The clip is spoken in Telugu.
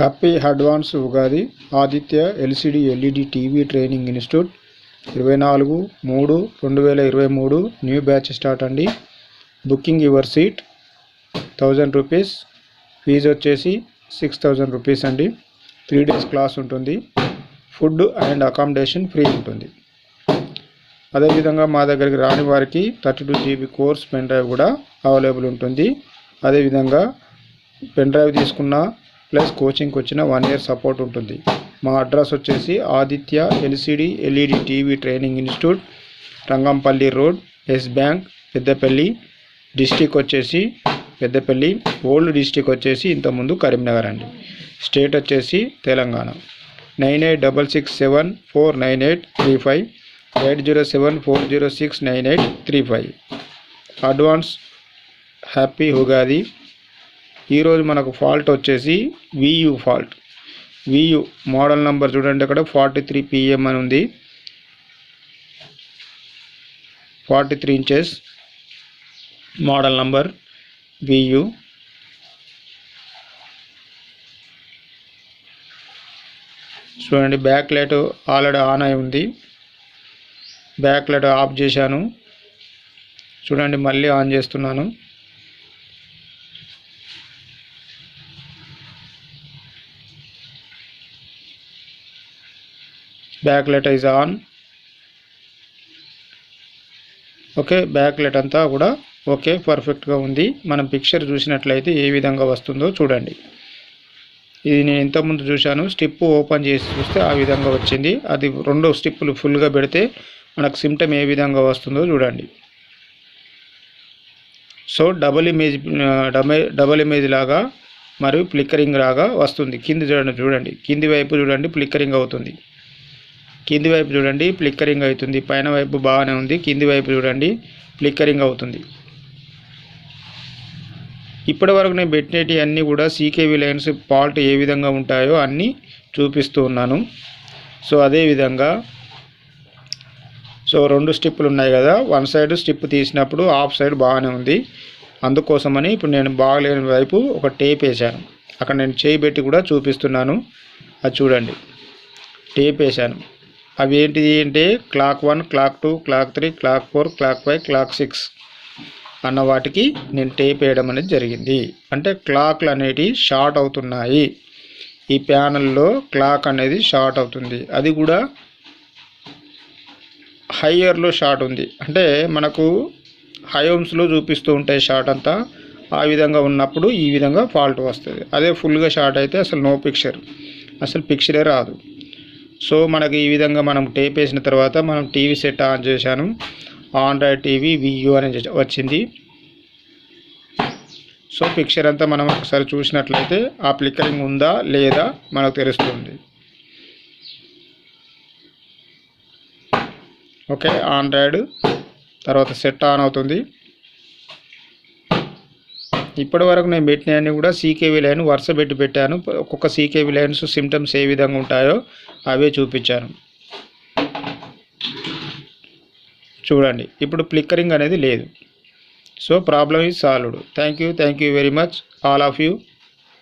Happy advance Ugadi Aditya LCD LED TV training institute 24/3/2023 new batch start అండి. Booking your seat 1000 rupees, fee వచ్చేసి 6000 రూపీస్ అండి. 3 days క్లాస్ ఉంటుంది. ఫుడ్ అండ్ అకామిడేషన్ ఫ్రీ ఉంటుంది. అదేవిధంగా మా దగ్గరికి రాని వారికి 32 GB కోర్స్ పెన్ డ్రైవ్ కూడా అవైలబుల్ ఉంటుంది. అదేవిధంగా పెన్ డ్రైవ్ తీసుకున్న ప్లస్ కోచింగ్కి వచ్చిన 1 year సపోర్ట్ ఉంటుంది. మా అడ్రస్ వచ్చేసి Aditya LCD LED TV training institute, Rangampalli road, Yes Bank, Peddapalli. District వచ్చేసి పెద్దపల్లి, ఓల్డ్ డిస్టిక్ వచ్చేసి ఇంతకుముందు కరీంనగర్ అండి. స్టేట్ వచ్చేసి తెలంగాణ. 9866749835, 8074069835. Advance happy Ugadi. ఈరోజు మనకు ఫాల్ట్ వచ్చేసి VU fault. VU model number చూడండి, అక్కడ 43 PM అని ఉంది. 43 inches మోడల్ నంబర్ VU. చూడండి, బ్యాక్ లైట్ ఆల్రెడీ ఆన్ అయి ఉంది. బ్యాక్ లైట్ ఆఫ్ చేశాను. చూడండి, మళ్ళీ ఆన్ చేస్తున్నాను. Back light is on. Okay, back light అంతా కూడా ఓకే, పర్ఫెక్ట్గా ఉంది. మనం పిక్చర్ చూసినట్లయితే ఏ విధంగా వస్తుందో చూడండి. ఇది నేను ఇంతకుముందు చూశాను. స్టిప్ ఓపెన్ చేసి చూస్తే ఆ విధంగా వచ్చింది. అది 2 స్టిప్పులు ఫుల్గా పెడితే మనకు సిమ్టమ్ ఏ విధంగా వస్తుందో చూడండి. సో డబుల్ ఇమేజ్ లాగా మరియు ఫ్లిక్కరింగ్ లాగా వస్తుంది. కింది చూడండి, కింది వైపు చూడండి, ఫ్లిక్కరింగ్ అవుతుంది. కింది వైపు చూడండి, ఫ్లిక్కరింగ్ అవుతుంది. పైన వైపు బాగానే ఉంది, కింది వైపు చూడండి, ఫ్లిక్కరింగ్ అవుతుంది. ఇప్పటి వరకు నేను పెట్టినవి అన్నీ కూడా CKV లైన్స్ ఫాల్ట్ ఏ విధంగా ఉంటాయో అన్నీ చూపిస్తూ ఉన్నాను. సో అదేవిధంగా 2 స్టిప్పులు ఉన్నాయి కదా, 1 side స్టిప్ తీసినప్పుడు ఆఫ్ సైడ్ బాగానే ఉంది. అందుకోసమని ఇప్పుడు నేను బాగలేని వైపు ఒక టేప్ వేసాను. అక్కడ నేను చేయి పెట్టి కూడా చూపిస్తున్నాను, అది చూడండి. టేప్ వేసాను. అవి ఏంటిది అంటే clock 1, clock 2, clock 3, clock 4, clock 5, clock 6 అన్న వాటికి నేను టేప్ వేయడం అనేది జరిగింది. అంటే క్లాక్లు అనేవి షార్ట్ అవుతున్నాయి. ఈ ప్యానల్లో క్లాక్ అనేది షార్ట్ అవుతుంది. అది కూడా హయ్యర్లో షార్ట్ ఉంది. అంటే మనకు హై ఓమ్స్లో చూపిస్తూ ఉంటాయి షార్ట్ అంతా. ఆ విధంగా ఉన్నప్పుడు ఈ విధంగా ఫాల్ట్ వస్తుంది. అదే ఫుల్గా షార్ట్ అయితే అసలు నో పిక్చర్, అసలు పిక్చరే రాదు. సో మనకి ఈ విధంగా మనం టేప్ వేసిన తర్వాత మనం టీవీ సెట్ ఆన్ చేశాను. ఆండ్రాయిడ్ టీవీ VU అని వచ్చింది. సో పిక్చర్ అంతా మనం ఒకసారి చూసినట్లయితే ఆ ఫ్లిక్కరింగ్ ఉందా లేదా మనకు తెలుస్తుంది. ఓకే, ఆండ్రాయిడ్ తర్వాత సెట్ ఆన్ అవుతుంది. ఇప్పటి వరకు నేను పెట్టినవన్నీ కూడా CKV లైన్ వరుస పెట్టి పెట్టాను. ఒక్కొక్క CKV లైన్స్ సిమ్టమ్స్ ఏ విధంగా ఉంటాయో అవే చూపించాను. చూడండి, ఇప్పుడు ఫ్లిక్కరింగ్ అనేది లేదు. So problem is solved. Thank you very much all of you.